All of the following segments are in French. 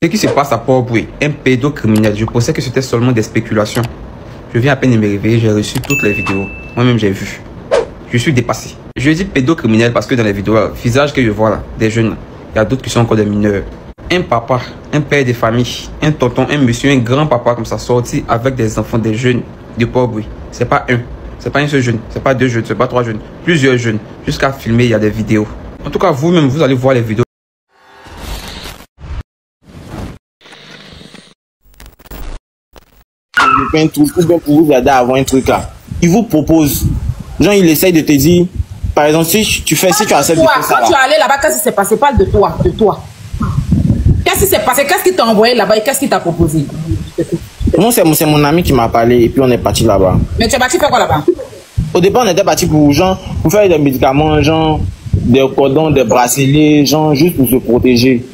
Ce qui se passe à Port-Bouët, un pédocriminel, je pensais que c'était seulement des spéculations. Je viens à peine de me réveiller, j'ai reçu toutes les vidéos. Moi-même, j'ai vu. Je suis dépassé. Je dis pédocriminel parce que dans les vidéos, le visage que je vois là, des jeunes, il y a d'autres qui sont encore des mineurs. Un papa, un père de famille, un tonton, un monsieur, un grand-papa comme ça, sorti avec des enfants, des jeunes de Port-Bouët. C'est pas un. C'est pas un seul jeune, c'est pas deux jeunes, c'est pas trois jeunes, plusieurs jeunes. Jusqu'à filmer, il y a des vidéos. En tout cas, vous-même, vous allez voir les vidéos. Un truc, ou bien pour vous aider à avoir un truc là. Il vous propose. Genre, il essaye de te dire, par exemple, si tu acceptes de faire ça. Quand tu es allé là-bas, qu'est-ce qui s'est passé? Parle de toi, de toi. Qu'est-ce qui s'est passé? Qu'est-ce qu'il t'a envoyé là-bas et qu'est-ce qu'il t'a proposé? Moi, c'est mon ami qui m'a parlé et puis on est parti là-bas. Mais tu es parti faire quoi là-bas? Au départ, on était parti pour faire des médicaments, genre des cordons, des bracelets, genre juste pour se protéger.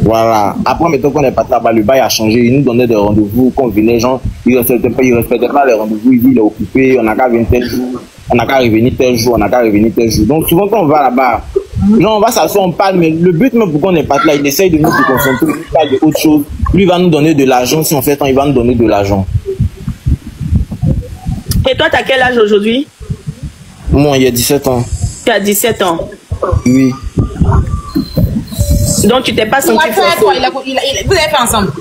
Voilà. Après, maintenant qu'on est parti là-bas, le bail a changé. Il nous donnait des rendez-vous. Quand on venait, genre, il respectait pas les rendez-vous. Il est occupé. On n'a qu'à venir tel jour. On n'a qu'à revenir tel jour. On n'a qu'à revenir tel jour. Donc, souvent, quand on va là-bas, genre, on va s'asseoir, on parle. Mais le but, même pour qu'on est parti là, il essaye de nous concentrer. Il parle de autre chose. Lui, il va nous donner de l'argent. Si on fait temps, il va nous donner de l'argent. Et toi, tu as quel âge aujourd'hui? Moi, il y a 17 ans. Tu as 17 ans? Oui. Donc, tu t'es pas senti forcé? Vous avez fait ensemble?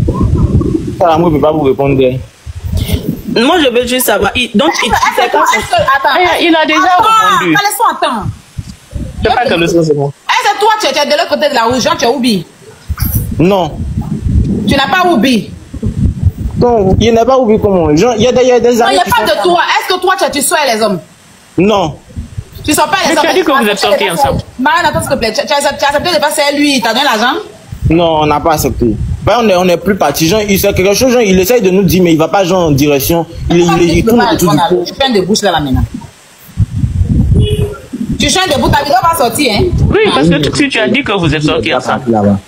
Moi, je ne peux pas vous répondre. Moi, je veux juste savoir. Donc, il a déjà répondu. Laisse-moi attendre. Je sais pas que le son, c'est bon. Est-ce que toi, tu es de l'autre côté de la route, genre, tu as oublié? Non. Tu n'as pas oublié? Non, il n'a pas oublié comment. Genre, il y a des amis. Non, il n'y a pas de toi. Est-ce que toi, tu sois les hommes? Non. Tu ne sors pas les hommes. Mais tu as dit que vous êtes sortis ensemble. Marianne, attends, s'il te plaît. Tu as accepté de passer lui, il t'a donné l'argent? Non, on n'a pas accepté. Ben, on est plus parti. Genre, il sait quelque chose, genre, il essaye de nous dire, mais il ne va pas genre en direction. Il tourne autour du pot. Tu fais de bouche là maintenant. Tu changes de bout, ta vidéo va sortir, hein? Oui, parce que tu as dit que vous êtes sortis ensemble.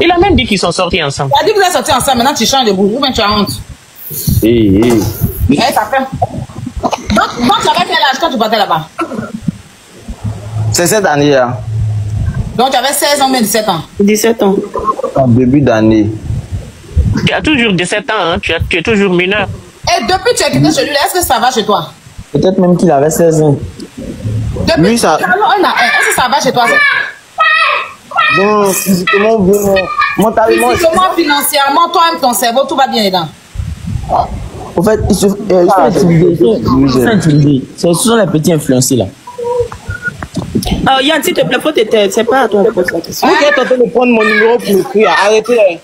Il a même dit qu'ils sont sortis ensemble. Tu as dit que vous êtes sortis ensemble, maintenant tu changes de bout. Ou bien tu as honte? Ça fait. Donc, tu avais quel âge quand tu partais là-bas? C'est cette année-là. Donc, tu avais 16 ans, mais 17 ans? 17 ans. En début d'année. Tu as toujours 17 ans, hein? Tu es toujours mineur. Et depuis que tu es quitté chez lui, est-ce que ça va chez toi? Peut-être même qu'il avait 16 ans. Depuis lui, ça... Est-ce que ça va chez toi? Non, physiquement, mentalement... Physiquement, financièrement, toi-même, ton cerveau, tout va bien dedans? En fait, ils sont intimidés. Ce sont les petits influencés là. Yann, s'il te plaît, faut t'éteindre. C'est pas à toi de poser la question. Vous êtes en train de prendre mon numéro pour m'écrire. Arrêtez.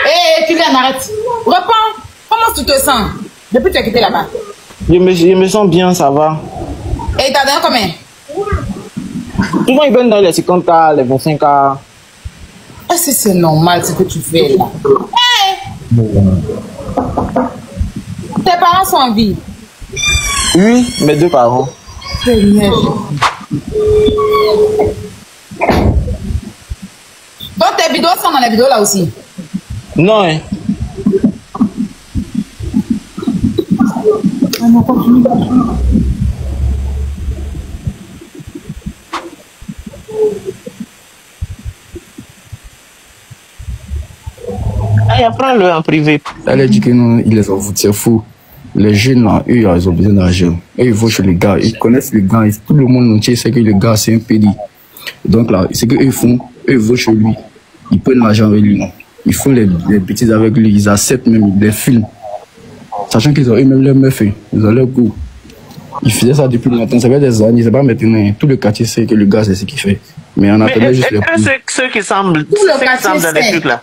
Hé, Kylian, arrête. Reprends. Comment tu te sens depuis que tu as quitté là-bas? Je me sens bien, ça va. Et il t'a donné combien? Souvent, ils viennent dans les 50K, les 25K. Est-ce que c'est normal ce que tu fais là? Hey! Tes parents sont en vie? Oui, mes deux parents. Seigneur. Donc tes vidéos sont dans les vidéos là aussi? Non, hein. Prends-le en privé. Elle a dit que non, il les a foutus, c'est fou. Les jeunes là, eux, ils ont besoin d'argent. Eux, ils vont chez les gars, ils connaissent les gars. Tout le monde entier sait que le gars, c'est un pédé. Donc là, c'est qu'eux font, eux, ils vont chez lui. Ils prennent l'argent avec lui. Ils font les bêtises avec lui. Ils acceptent même les films. Sachant qu'ils ont eux-mêmes leur meuf, ils ont leur goût. Ils faisaient ça depuis longtemps, ça fait des années, c'est pas maintenant. Tout le quartier sait que le gars, c'est ce qu'il fait. Mais on attendait juste les coups. Ceux qui semblent dans les trucs là.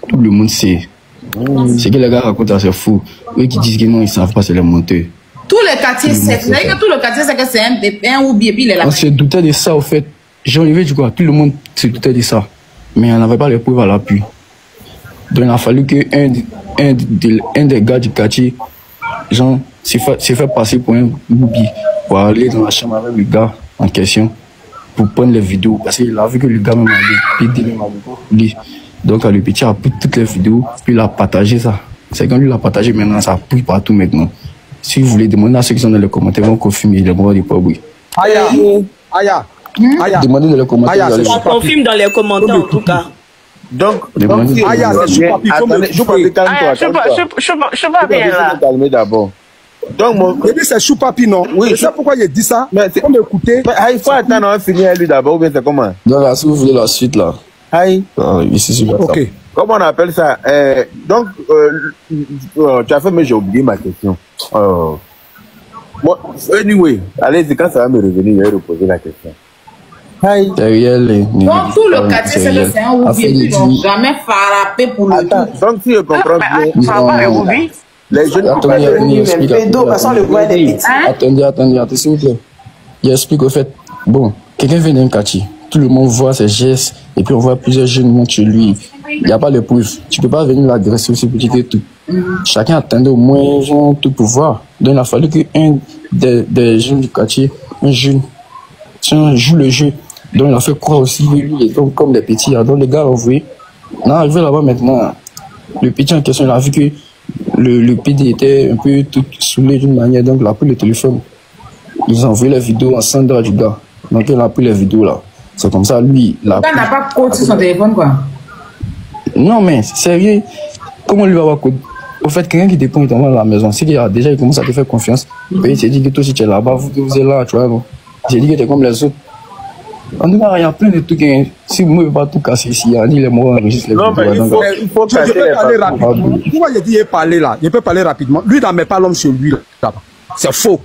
Tout le monde sait. Ce que les gars racontent, c'est fou. Eux qui disent que non, ils ne savent pas, c'est les monteurs. Tout le quartier sait. Vous savez que tout le quartier sait que c'est un oublié, puis il est là. On se doutait de ça, au fait. J'ai enlevé du quoi. Tout le monde se doutait de ça. Mais on n'avait pas les preuves à l'appui. Donc il a fallu qu'un des gars du quartier, genre, s'est fait passer pour un oublié, pour aller dans la chambre avec le gars en question, pour prendre les vidéos. Parce qu'il a vu que le gars même avait dit. Donc le petit a pris toutes les vidéos, puis il a partagé ça. C'est quand lui l'a partagé maintenant, ça pousse partout maintenant. Si vous voulez demander à ceux qui sont dans les commentaires, ils vont confirmer les mots du Port-Bouët. Aya. Demandez dans les commentaires. On confirme dans les commentaires en tout cas. Donc, Aya, c'est Choupapi. Je vois bien là. Calmer d'abord. Donc, mon... c'est Choupapi, non? Oui. Je sais pourquoi il dit ça. Mais c'est comme écouter. Il faut attendre à finir lui d'abord, ou bien c'est comment? Non, là, si vous voulez la suite, là. Ici, c'est ok. Comment on appelle ça? Donc, tu as fait, mais j'ai oublié ma question. Bon, anyway, allez, quand ça va me revenir, je vais reposer la question. Donc, tout le quartier, c'est un oublié. Ils n'ont jamais frappé pour le tout. Donc, si je comprends bien, les jeunes... Attendez, s'il vous plaît. J'explique au fait. Bon, quelqu'un vient d'un quartier. Tout le monde voit ses gestes. Et puis, on voit plusieurs jeunes monter chez lui. Il n'y a pas de preuve. Tu ne peux pas venir l'agresser aussi petit que tout. Chacun attendait au moins genre, tout pouvoir. Donc, il a fallu qu'un des jeunes du quartier, un jeune, joue le jeu. Donc, il a fait croire aussi, lui, comme des petits. Donc, les gars ont vu. On est arrivé là-bas maintenant. Le petit en question, il a vu que le PD était un peu tout saoulé d'une manière. Donc, il a pris le téléphone. Ils ont envoyé les vidéos en 100 $ du gars. Donc, il a pris les vidéos là. C'est comme ça, lui. Le gars n'a pas code sur son téléphone, quoi. Non, mais sérieux. Comment lui va avoir code? Au fait, quelqu'un qui dépend à la maison, c'est qu'il a déjà il commence à te faire confiance. Il s'est dit que toi, si tu es là-bas, vous êtes là, tu vois. J'ai dit que tu es comme les autres. En tout cas, il y a plein de trucs. Si moi, je ne veux pas tout casser ici, il y a dit les mots enregistrent les vidéos. Non, mais il faut je peux parler rapidement. Pourquoi il dit parler là? Il peut parler rapidement. Lui, il n'en met pas l'homme chez lui. C'est faux.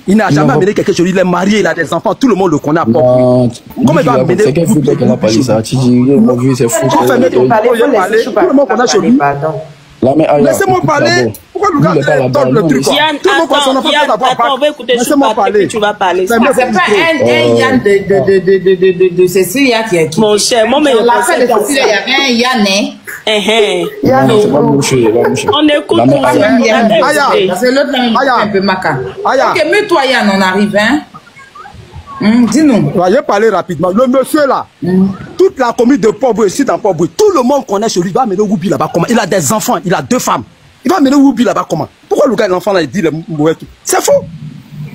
Il n'a jamais amené quelque chose. Il est marié, il a des enfants. Tout le monde le connaît à propos. Comment il va amener? C'est quel foot qu'elle a parlé ça? Tu dis, c'est fou. Tout le monde connaît chez lui. Laissez-moi parler. Pourquoi le gars donne le truc? Attends, on va écouter Choupapi, puis tu vas parler. C'est pas un Yann de Cécile qui est. Mon cher, moi, mais il y avait un Yann. On écoute tout ça. C'est l'autre là, un peu maca. Ok, mais toi, Yann, on arrive, hein? Dis-nous. Je vais parler rapidement. Le monsieur là, toute la commune de Port-Boué, ici dans Port-Boué, tout le monde connaît celui. Il va amener Woubi là-bas comment? Il a des enfants, il a 2 femmes. Il va amener Woubi là-bas comment? Pourquoi le gars, l'enfant là, il dit les mauvais trucs? C'est faux.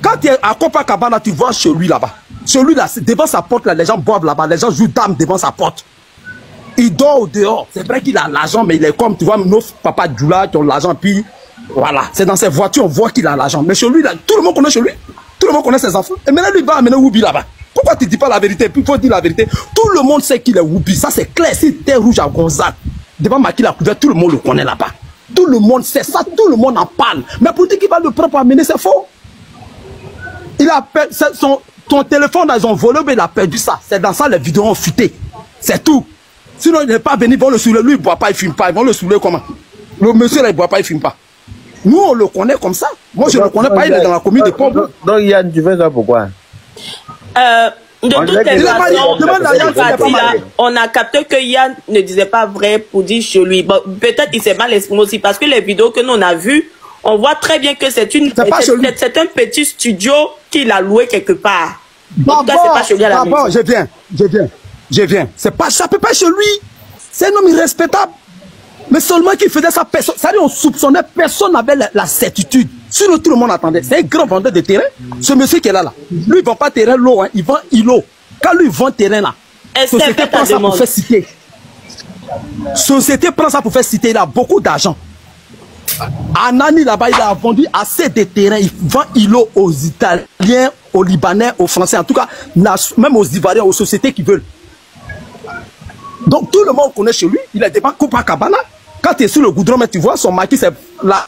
Quand tu es à Copacabana, tu vois celui là-bas. Celui là, devant sa porte là, les gens boivent là-bas, les gens jouent dames devant sa porte. Il dort au dehors. C'est vrai qu'il a l'argent, mais il est comme, tu vois, nos papas Djoula qui ont l'argent, puis voilà. C'est dans ses voitures, on voit qu'il a l'argent. Mais celui là, tout le monde connaît celui. Tout le monde connaît ses enfants. Et maintenant, lui va amener Woubi là-bas. Pourquoi tu ne dis pas la vérité? Puis il faut dire la vérité. Tout le monde sait qu'il est Woubi. Ça, c'est clair. Si tu es rouge à Gonzague, devant Maki la couverte, tout le monde le connaît là-bas. Tout le monde sait ça. Tout le monde en parle. Mais pour dire qu'il va le prendre pour amener, c'est faux. Il a perdu ton téléphone, ils ont volé, mais il a perdu ça. C'est dans ça les vidéos ont fuité. C'est tout. Sinon, il n'est pas venu, ils vont le saouler. Lui, il ne boit pas, il ne fume pas. Ils vont le saouler comment? Le monsieur, là, il ne boit pas, il ne fume pas. Nous, on le connaît comme ça. Moi, je ne le connais pas, il est dans la commune de Port-Boué. Donc, Yann, tu fais ça pourquoi? De toutes les façons, on a capté que Yann ne disait pas vrai pour dire chez lui. Bon, peut-être il s'est mal exprimé aussi parce que les vidéos que nous on a vues, on voit très bien que c'est un petit studio qu'il a loué quelque part. En tout cas, c'est pas chez lui à la maison. Je viens. C'est pas ça, peut pas chez lui. C'est un homme irrespectable. Mais seulement qu'il faisait ça, personne. Ça dit, on soupçonnait, personne n'avait la certitude. Sinon, tout le monde attendait. C'est un grand vendeur de terrain. Ce monsieur qui est là. Lui, il vend pas terrain l'eau, hein. Il vend îlot. Quand lui, il vend terrain là, société prend ça pour faire citer. Société prend ça pour faire citer. Il a beaucoup d'argent. Anani là-bas, il a vendu assez de terrains. Il vend îlot aux Italiens, aux Libanais, aux Français. En tout cas, même aux Ivoiriens, aux sociétés qui veulent. Donc tout le monde connaît chez lui, il est devant Copacabana. Quand tu es sur le goudron, mais tu vois son maquis, c'est la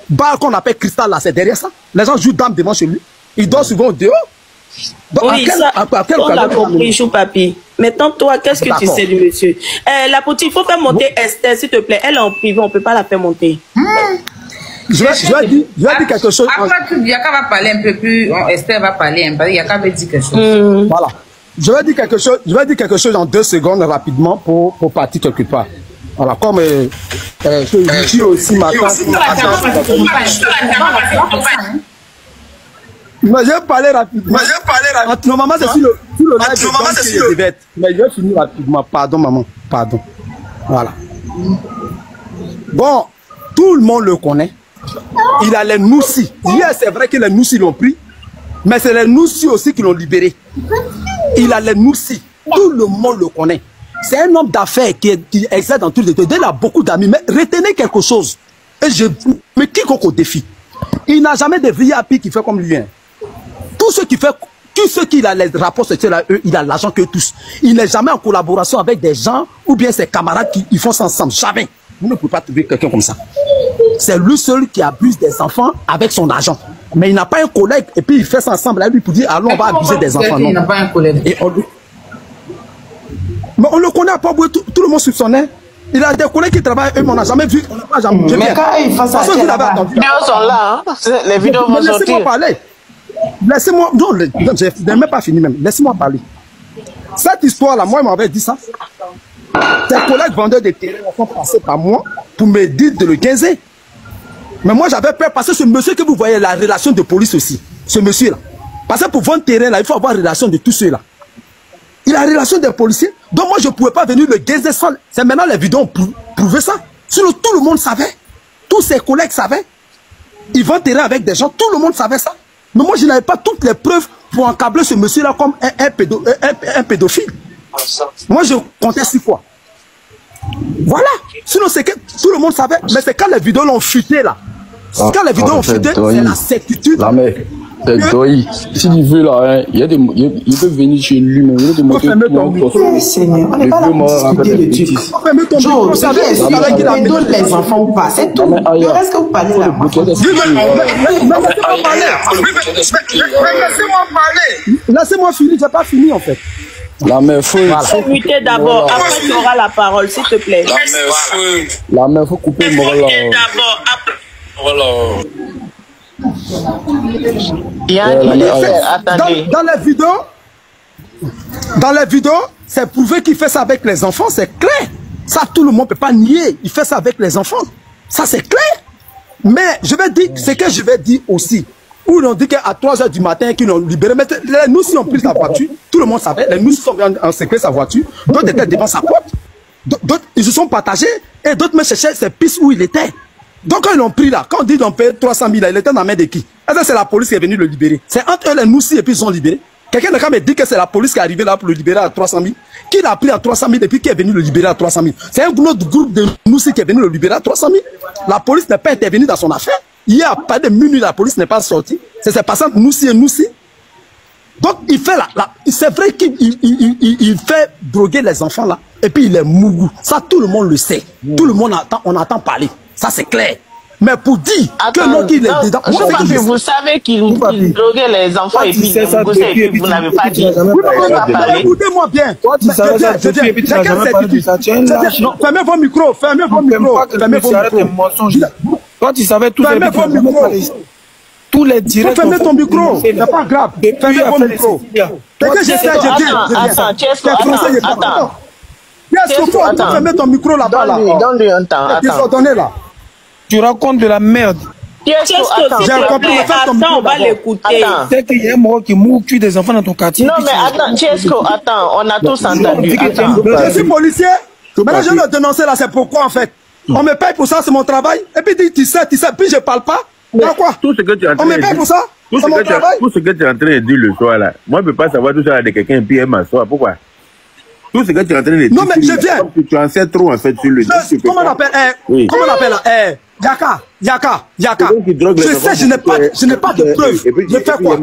barre qu'on appelle cristal là, c'est derrière ça. Les gens jouent dames devant chez lui. Il dort souvent dehors. Donc, oui, on l'a compris, Choupapi. Maintenant, toi, qu'est-ce que tu sais du monsieur? La petite, il faut faire monter Esther, s'il te plaît. Elle est en privé, on ne peut pas la faire monter. Je vais dire quelque chose. Après, Yaka va parler un peu plus. Esther va parler un peu. Yaka va dire quelque chose. Voilà. Je vais dire quelque chose en 2 secondes rapidement pour partir quelque part. Voilà, comme je dis aussi ma tante. Mais je vais parler rapidement. Non, maman, c'est sur le live. Mais je vais finir rapidement. Pardon, maman. Pardon. Voilà. Bon, tout le monde le connaît. Il a les noussis. Hier, c'est vrai que les noussis l'ont pris. Mais c'est les Noussi aussi qui l'ont libéré. Il a les Noussi. Tout le monde le connaît. C'est un homme d'affaires qui exerce dans tous les domaines. Il a beaucoup d'amis. Mais retenez quelque chose. Mais quiconque au défi. Il n'a jamais de VIP qui fait comme lui. Hein. Tous ceux qui a les rapports sociaux, il a l'argent que tous. Il n'est jamais en collaboration avec des gens ou bien ses camarades qui font ça ensemble. Jamais. Vous ne pouvez pas trouver quelqu'un comme ça. C'est lui seul qui abuse des enfants avec son argent. Mais il n'a pas un collègue et puis il fait ça ensemble avec lui pour dire allons, on va abuser des enfants. Il n'a pas un collègue. Mais on le connaît à Port-Boué, tout le monde soupçonnait. Il a des collègues qui travaillent, eux, mais on n'a jamais vu. Mais quand ils font ça, les vidéos sont là, hein? Les vidéos vont sortir. Laissez-moi parler. Laissez-moi. Non, je n'ai même pas fini même. Laissez-moi parler. Cette histoire-là, moi, il m'avait dit ça. Tes collègues vendeurs de terrain sont passés par moi pour me dire de le gazer. Mais moi, j'avais peur parce que ce monsieur que vous voyez, la relation de police aussi. Ce monsieur-là. Parce que pour vendre terrain, là, il faut avoir la relation de tous ceux-là. Il a la relation des policiers. Donc moi, je ne pouvais pas venir le gazer sans... C'est maintenant les vidéos ont prouvé ça. Sinon, tout le monde savait. Tous ses collègues savaient. Ils vendent terrain avec des gens. Tout le monde savait ça. Mais moi, je n'avais pas toutes les preuves pour encabler ce monsieur-là comme un pédophile. Moi, je comptais sur quoi? Voilà. Sinon, c'est que tout le monde savait. Mais c'est quand les vidéos l'ont fuité, là. Quand les vidéos ont fuité, c'est la certitude. C'est Doyi. S'il veut là, hein, il peut venir chez lui, mais il veut te montrer tout. Seigneur, on n'est pas là pour discuter de trucs. Vous savez, est-ce qu'il donne les enfants ou pas? C'est tout. Est-ce que vous parlez là? Laissez-moi finir, j'ai pas fini en fait. La mère, faut muter d'abord, après tu auras la parole, s'il te plaît. La mère, faut couper le moral là. D'abord, après. Voilà. Il y a attendez. Dans les vidéos, c'est prouvé qu'il fait ça avec les enfants, c'est clair. Ça, tout le monde ne peut pas nier. Il fait ça avec les enfants. Ça, c'est clair. Mais je vais dire, ce que je vais dire aussi, où ils ont dit qu'à 3 h du matin, qu'ils l'ont libéré. Mais nous, si on pris sa voiture, tout le monde savait, les nous sont en secret sa voiture, d'autres étaient devant sa porte, d'autres, ils se sont partagés, et d'autres me cherchaient ces pistes où il était. Donc quand ils l'ont pris là, quand on dit qu'on paye 300 000, il était dans la main de qui? Est-ce que c'est la police qui est venue le libérer? C'est entre eux les Noussi et puis ils sont libérés. Quelqu'un de me dit que c'est la police qui est arrivée là pour le libérer à 300 000. Qui l'a pris à 300 000 et puis qui est venu le libérer à 300 000? C'est un autre groupe de Noussi qui est venu le libérer à 300 000. La police n'est pas intervenue dans son affaire. Hier, pas de minutes, la police n'est pas sortie. C'est passant Noussi et Noussi. Donc il fait c'est vrai qu'il fait droguer les enfants là. Et puis il est mougou. Ça, tout le monde le sait. Tout le monde on entend parler. Ça, c'est clair. Mais pour dire que non, qu'il est dedans. Vous savez qu'il droguait les enfants et puis vous n'avez pas dit. Écoutez-moi bien. Fermez vos micros. Fermez vos micros. Quand il savait tout tous les directs. Fermez ton micro. C'est pas grave. Fermez vos micros. Attends. Fermez ton micro là-bas. Donne-lui un temps. Attends. Tu racontes de la merde. J'ai compris, on va l'écouter. C'est qu'il y a un mort qui mourut, tue des enfants dans ton quartier. Non, mais attends, Chesco, attends, on a tous entendu. Je suis policier. Maintenant, je vais le dénoncer là, c'est pourquoi en fait. On me paye pour ça, c'est mon travail. Et puis, tu sais, puis je parle pas. Pourquoi? Tout ce que tu as on me paye pour ça. Tout ce que tu es en train de dire le soir là, moi je ne peux pas savoir tout ça de quelqu'un et puis elle m'assoit. Pourquoi? Tout ce que tu es en train de dire. Non, mais je viens. Tu en sais trop en fait sur le comment on appelle comment on appelle Yaka. Je sais, je n'ai pas de preuves. Je fais quoi?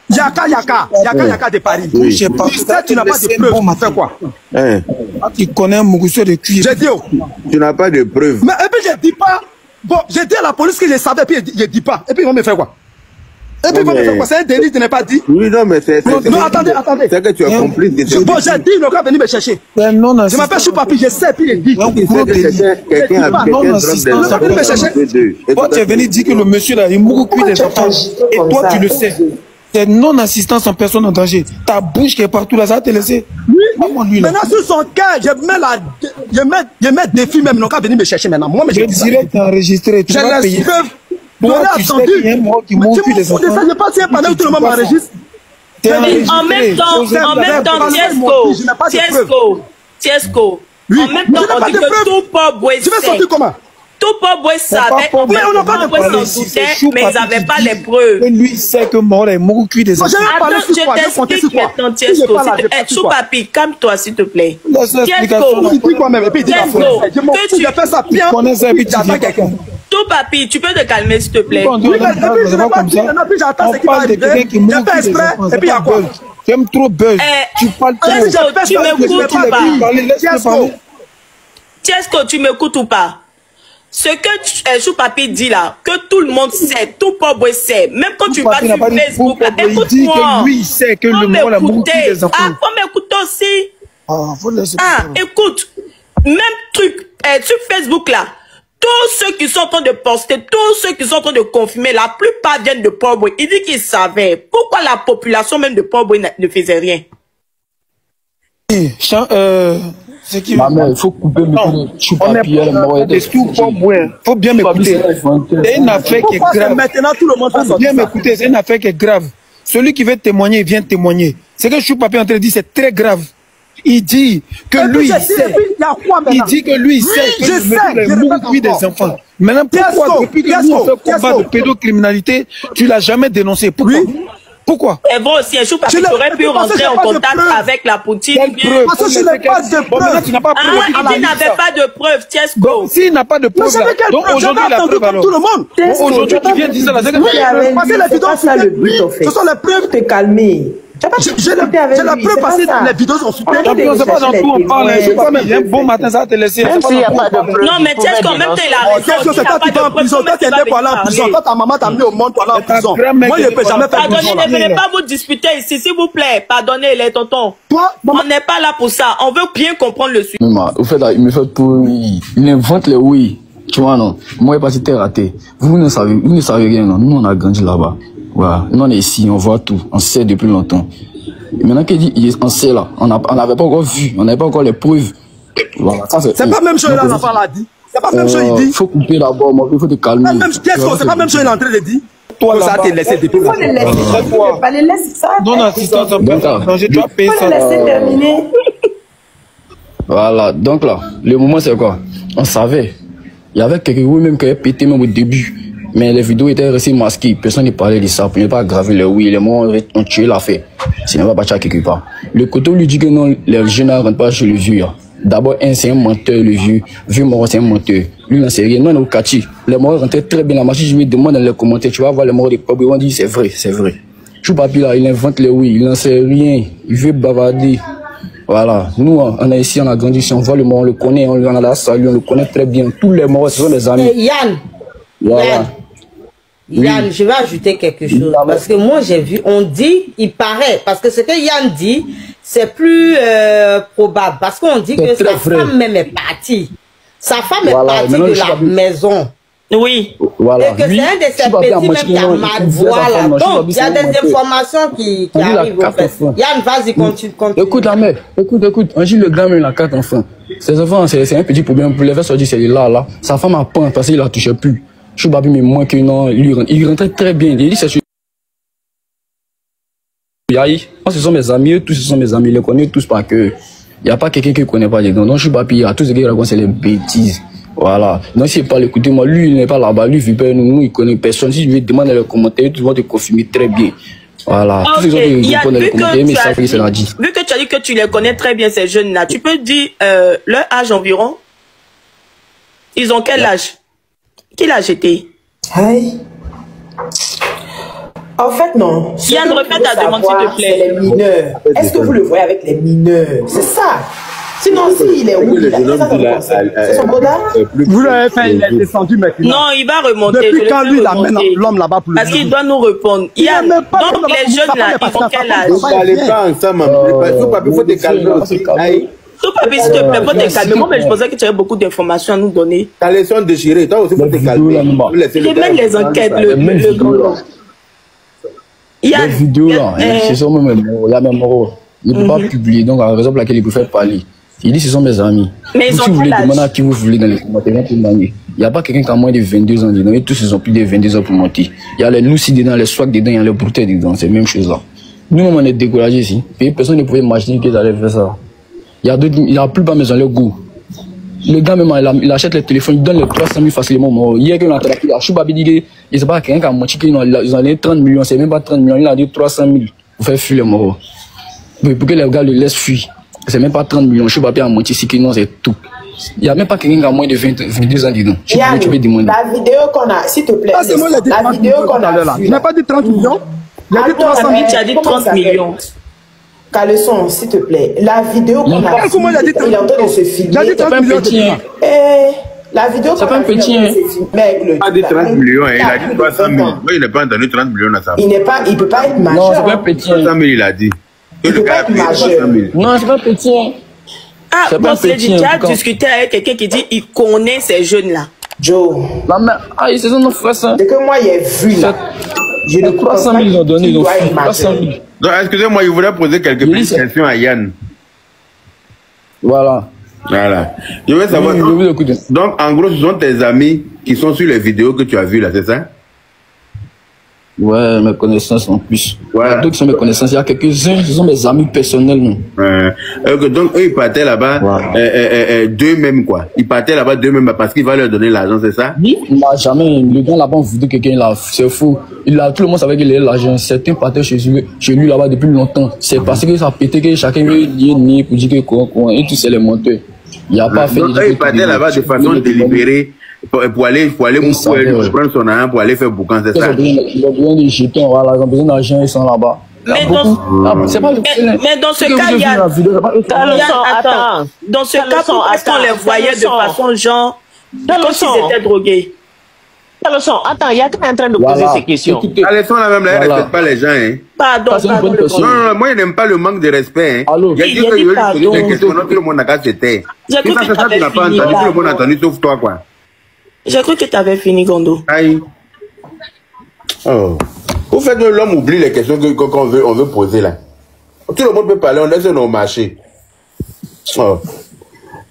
Yaka de Paris. Oui. Je sais pas. Tu n'as pas de preuves. Tu fais quoi? Tu connais un mougousseur de cuir. J'ai dit. Tu n'as pas de preuves. Mais et puis je dis pas. Bon, j'ai dit à la police que je savais, puis je dis pas. Et puis ils vont me faire quoi? Et puis ils vont me faire quoi? C'est un délit, tu n'as pas dit. Oui, non, mais c'est. Non, attendez. C'est que tu as compris. Bon, j'ai dit, il n'a venir me chercher. Je m'appelle Choupapi, je sais, puis il dit. Quelqu'un a venir me chercher. Toi, tu es venu dire que le monsieur là, il mourut cuit des enfants. Et toi, tu le sais. C'est non-assistance en personne en danger. Ta bouche qui est partout là, ça va te laisser. Oui. Maintenant, sur son cœur, je mets défi même. Ils n'ont qu'à venir me chercher maintenant. Moi, mais je dirais que tu as enregistré. Tu vas payer. Toi, tu sais qu'il y a un mort qui mourut cuit des enfants. Je ne sais pas si pendant que tout le monde m'enregistre. En même temps, Tiesco. En même temps, on dit que tout Port-Boué. Tu veux sortir comment? Tout Boy savait, on s'en doutait, mais ils n'avaient pas les preuves. Et lui, sait que mort est mort cuit des enfants. Attends, je t'explique maintenant, Tiesco. Choupapi, calme-toi, s'il te plaît. Tout papi, tu peux te calmer s'il te plaît. On parle de quelqu'un qui mourut des enfants. Et puis il y a quoi? Tu aimes trop buzz. Tu parles trop. Tu m'écoutes ou pas? Tiesco, tu m'écoutes ou pas? Ce que Choupapi dit là, que tout le monde sait, tout Boy sait, même quand tu vas sur Facebook, écoute-moi. Il dit que lui, il sait que le monde a mouru des enfants. Ah, faut m'écouter aussi. Écoute, même truc, sur Facebook là, tous ceux qui sont en train de poster, tous ceux qui sont en train de confirmer, la plupart viennent de Boy. Il dit qu'il savait. Pourquoi la population même de Boy ne faisait rien? Il faut couper le faut bien m'écouter. C'est une affaire qui est grave. Maintenant, tout le monde faut bien m'écouter. C'est une affaire qui est grave. Celui qui veut témoigner, vient témoigner. Ce que Choupapi est en train de dire, c'est très grave. Il dit que lui, il sait. Il dit que lui, il sait que le monsieur est mort des enfants. Maintenant, pourquoi, depuis que nous, on fait combat de pédocriminalité, tu l'as jamais dénoncé? Pourquoi? Pourquoi? Et bon, si un Choupapi aurait pu rentrer en contact avec la Poutine. Parce que je n'ai pas de preuves. Il n'avait pas de preuves, Tiesco. S'il n'a pas de preuves, donc aujourd'hui, la preuve alors. Tout le monde. Aujourd'hui, tu viens dire ça. Parce que les vidéos, ce sont les preuves. Te calmer. J'ai la preuve parce que les vidéos sont super. On ne sait pas dans tout on parle. Un bon matin, ça va te laisser. Non, mais Tiesco, en même temps, il a raison. C'est toi qui vas en prison. Toi, tu es né pour aller en prison. Toi, ta maman t'a mis au monde pour aller en prison. Moi, je ne peux jamais faire Pardonnez, ne venez pas vous disputer ici, s'il vous plaît. Pardonnez les tontons. On n'est pas là pour ça. On veut bien comprendre le sujet. Au fait, il me fait tout. Il invente les oui. Tu vois, non. Moi, je suis raté. Vous ne savez rien, non. Nous, on a grandi là-bas. Voilà. Nous, on est ici, on voit tout. On sait depuis longtemps. Et maintenant qu'il dit, on sait là. On n'avait pas encore vu. On n'avait pas encore les preuves. Voilà. C'est pas même chose, là, l'enfant l'a dit. C'est pas même chose, il dit. Il faut couper d'abord, il faut te calmer. C'est pas même chose, il est en train de dire. Toi, là, ça t'est laissé depuis. Il faut les laisser. Pas les laisser ça. Non, assistance, je dois payer ça. Il faut les laisser terminer. Voilà. Donc là, le moment, c'est quoi? On savait. Il y avait quelqu'un même qui avait pété même au début. Mais les vidéos étaient restées masquées. Personne ne parlait de ça. Pour ne pas aggraver les oui. Les mots ont tué l'affaire. Sinon, on va partir quelque part. Le côté lui dit que non, les jeunes ne rentrent pas chez le vieux. D'abord, c'est un menteur, le vieux. Vieux mort, c'est un menteur. Lui, non, c'est rien. Non, non, Kati. Les morts rentraient très bien. La machine, je lui demande dans les commentaires. Tu vas voir les morts des pauvres. On dit c'est vrai, c'est vrai. Choupapi là, il invente les oui. Il n'en sait rien. Il veut bavarder. Voilà. Nous, on est ici, on a grandi ici. On voit le mort, on le connaît. On a la salle, on le connaît très bien. Tous les morts, ce sont des amis. Yann. Voilà. Yann, je vais ajouter quelque chose. Parce que moi, j'ai vu, on dit, il paraît, parce que ce que Yann dit, c'est plus probable. Parce qu'on dit que sa femme même est partie. Sa femme est partie de la maison. Oui. Voilà. Et que c'est un de ces petits même qui a mal. Voilà. Donc, il y a des informations qui arrivent au fait. Yann, vas-y, continue. Écoute la mère, écoute. On dit le gars même la 4 enfants. Ses enfants, c'est un petit problème. Pour les faire sortir, c'est là. Sa femme a peint parce qu'il la touchait plus. Choupapi, mais moins que non, il rentrait très bien. Il dit c'est sûr. Moi, ce sont mes amis, tous ce sont mes amis, ils les connaissent tous par cœur. Il n'y a pas quelqu'un qui ne connaît pas les gars. Donc, Choupapi, à tous ceux qui racontent, c'est les bêtises. Voilà. Donc, s'il n'est pas l'écouter, moi, lui, il n'est pas là-bas. Lui, il ne connaît personne. Si je lui demande dans les commentaires, tu vas te confirmer très bien. Voilà. Okay. Tous ceux qui répondent dans les commentaires, mais ça fait que c'est la dit. Vu que tu as dit que tu les connais très bien, ces jeunes-là, tu peux dire leur âge environ? Ils ont quel âge? Quel âge était? Hey. En fait, non. Yann, répète ta demande, s'il te plaît. Les mineurs. Est-ce que vous le voyez avec les mineurs? C'est ça. Sinon, s'il est où? C'est son bodard? Vous l'avez fait, il est descendu maintenant. Non, il va remonter. Depuis quand lui, il amène l'homme là-bas pour le parce qu'il doit nous répondre. Yann, donc les jeunes là, ils ont quel âge? Vous n'allez pas ensemble. Il faut te calmer aussi. Tout papier, s'il te plaît, faut te calmer. Moi, mais je pensais que tu avais beaucoup d'informations à nous donner. Ta leçon déchirée, toi aussi, faut te calmer. Je mets les enquêtes, le grand. Les vidéos là, ce sont même morts. Il y a même morts. Il ne peut pas publier, donc la raison pour laquelle il peut faire parler. Il dit ce sont mes amis. Mais si vous voulez demander à qui vous voulez dans les commentaires, il n'y a pas quelqu'un qui a moins de 22 ans dedans. Et tous ils ont plus de 22 ans pour mentir. Il y a les loussis dedans, les swags dedans, il y a les brouteilles dedans. C'est la même chose là. Nous, on est découragés ici. Et personne ne pouvait imaginer qu'ils allaient faire ça. Il y a plus pas mais dans leur goût. Le gars, même, il achète les téléphones, il donne les 300 000 facilement. Hier, quand on a attrapé, Choubabi dit que, je sais pas, quelqu'un qui a menti qu'ils ont donné 30 millions, c'est même pas 30 millions, il a dit 300 000 pour faire fuir les morts. Pour que les gars le laissent fuir. C'est même pas 30 millions, Choubabi a menti, c'est que non, c'est tout. Il n'y a même pas quelqu'un qui a moins de 22 ans, dis donc. La vidéo qu'on a, s'il te plaît, la vidéo qu'on a vue. Il n'a pas dit 30 millions. Il a dit 300 000. Tu as dit 30 millions. Caleçon, s'il te plaît. La vidéo qu'on a vue, il est en train de se filmer. Il a dit 30 millions. La vidéo c'est pas un petit. Il a dit 30 millions, il a dit 300 000. Moi, il n'a pas entendu 30 millions à ça. Il ne peut pas être majeur. Non, c'est pas un petit. 300 000, il a dit. Il ne peut pas être majeur. Non, c'est pas un petit. Ah, bon, c'est dit, tu as discuté avec quelqu'un qui dit qu'il connaît ces jeunes-là. Joe. Ah, c'est son frère, ça. C'est que moi, j'ai vu là. Je ne crois 300 000, ils ont donné, ils ont fait 300 000. Donc, excusez-moi, je voudrais poser quelques petites questions à Yann. Voilà. Je veux savoir. Donc, en gros, ce sont tes amis qui sont sur les vidéos que tu as vues là, c'est ça? Ouais, mes connaissances en plus. Ouais. D'autres sont mes connaissances. Il y a quelques-uns, ce sont mes amis personnels. Non. Donc, eux, ils partaient là-bas, d'eux-mêmes, quoi. Ils partaient là-bas d'eux-mêmes parce qu'il va leur donner l'argent, c'est ça? Il n'a jamais. Le gars là-bas, on voudrait quelqu'un là. C'est fou. Tout le monde savait qu'il avait l'argent. Certains partaient chez lui là-bas depuis longtemps. C'est parce que ça a pété que chacun veut nier pour dire que quoi. Et tous c'est les monteurs. Il n'y a pas fait. Ils partaient là-bas de façon délibérée. Pour aller prendre son argent pour aller faire boucan, c'est ça? Ils ont besoin de jetons, voilà, ils ont besoin d'argent, ils sont là-bas. Mais dans ce cas, il y a. Attends. Dans ce cas, pourquoi est-ce qu'on les voyait de façon genre. Comme s'ils étaient drogués? Attends, il y a quelqu'un en train de poser ces questions. Alexandre, là même, là, elle ne respecte pas les gens, hein. Pardon. Non, moi, je n'aime pas le manque de respect, hein. Il y a dit que je vais lui poser des questions, tout le monde n'a qu'à se taire. J'ai cru que tu n'as pas entendu, tout le monde a entendu, sauf toi, quoi. J'ai cru que tu avais fini, Gondo. Aïe. Oh. Vous faites que l'homme oublie les questions qu'on veut poser là. Tout le monde peut parler, on est sur nos marchés. Oh.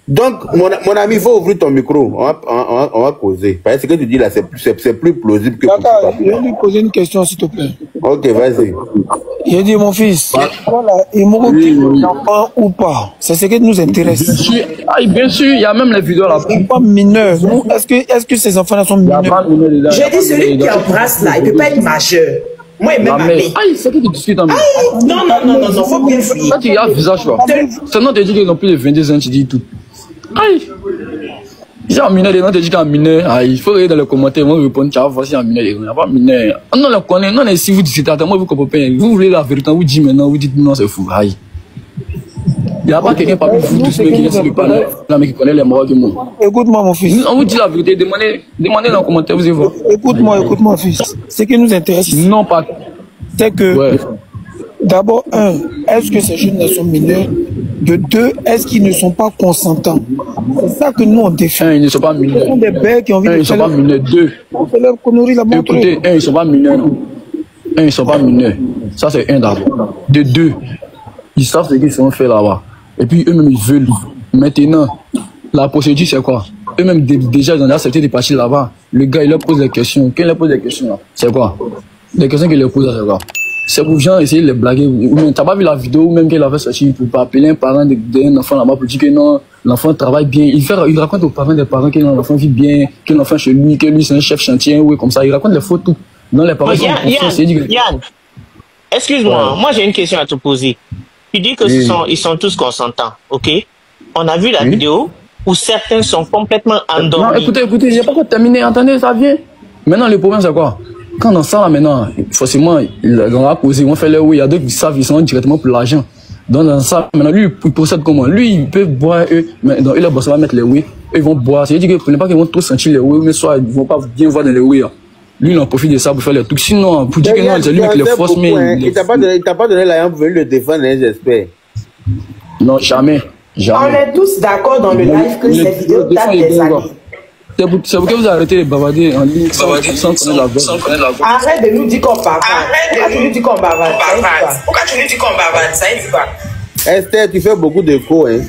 Donc, mon ami, il faut ouvrir ton micro. On va causer. Parce que ce que tu dis là, c'est plus plausible que... D'accord, je vais lui poser une question, s'il te plaît. Ok, vas-y. Il dit, mon fils, voilà, il m'a dit l'enfant ou pas. C'est ce qui nous intéresse. Bien sûr, il y a même les vidéos là. Ils ne sont pas mineurs. Est-ce que ces enfants-là sont mineurs? J'ai dit, celui qui embrasse là, il ne peut pas être majeur. Moi, il m'a même appelé. C'est qui discute en même. Non, faut bien fuir. Quand tu regardes le visage, quoi. Seulement, tu dis qu'ils ont plus de 22 ans, tu dis tout. Aïe! Si en mineur, les gens te disent qu'en mineur, il faut regarder dans les commentaires, moi, répondre, tu vas voir si en mineur, il n'y a pas mineur. On le connaît, non, si vous dites, moi, vous comprenez, vous voulez la vérité, vous dites maintenant, vous dites non, c'est fou. Aïe! Il n'y a pas quelqu'un parmi vous tous, mais qui ne parle pas, mais qui connaît les morts du monde. Écoute-moi, mon fils. On vous dit la vérité, demandez dans les commentaires, vous allez voir. Écoute-moi, fils. Ce qui nous intéresse ici, non, pas. C'est que, d'abord, est-ce que ces jeunes sont mineurs? De deux, est-ce qu'ils ne sont pas consentants? C'est ça que nous on défend. Ils ne sont pas mineurs. Ce sont des bêtes qui ont envie de ils ne sont pas mineurs. Deux. On fait leur connerie là-bas. Écoutez, ils ne sont pas mineurs. Ils ne sont pas mineurs. Ça, c'est un d'abord. De deux, ils savent ce qu'ils sont fait là-bas. Et puis eux-mêmes, ils veulent. Maintenant, la procédure, c'est quoi? Eux-mêmes, déjà, ils ont accepté de partir là-bas. Le gars, il leur pose des questions. Quand il leur pose des questions, là, c'est quoi? Les questions qu'il leur pose, c'est quoi? C'est pour gens essayer de les blaguer. Tu n'as pas vu la vidéo ou même qu'il avait sorti pour pas appeler un parent d'un enfant là-bas pour dire que non, l'enfant travaille bien. Il raconte aux parents des parents que l'enfant vit bien, que l'enfant chez lui, que lui c'est un chef chantier, oui, comme ça. Il raconte les photos. Non, les parents Yann, excuse-moi, moi j'ai une question à te poser. Tu dis que ils sont tous consentants, ok? On a vu la vidéo où certains sont complètement endormis. Non, écoutez, j'ai pas encore terminé. Attendez, ça vient. Maintenant, le problème c'est quoi? Quand on sent là maintenant, forcément, on va poser, on fait le oui, il y a d'autres qui savent, ils sont directement pour l'argent. Donc dans ça, maintenant, lui, il procède comment? Lui, il peut boire, mais dans le boss va mettre les oui, eux, ils vont boire. C'est-à-dire que pas qu'ils vont tous sentir les oui, mais soit ils vont pas bien voir dans les oui. Lui, il en profite de ça pour faire les trucs. Sinon, pour dire que non, c'est lui qui les force, mais. Il t'a pas donné l'argent pour venir le défendre, j'espère. Non, jamais. On est tous d'accord dans le live que cette vidéo date des années. C'est pourquoi vous arrêtez de bavarder en ligne sans connaître la voix. Arrête de nous dire qu'on bavard. Pourquoi tu nous dis qu'on bavard? Esther, tu fais beaucoup de faux, hein.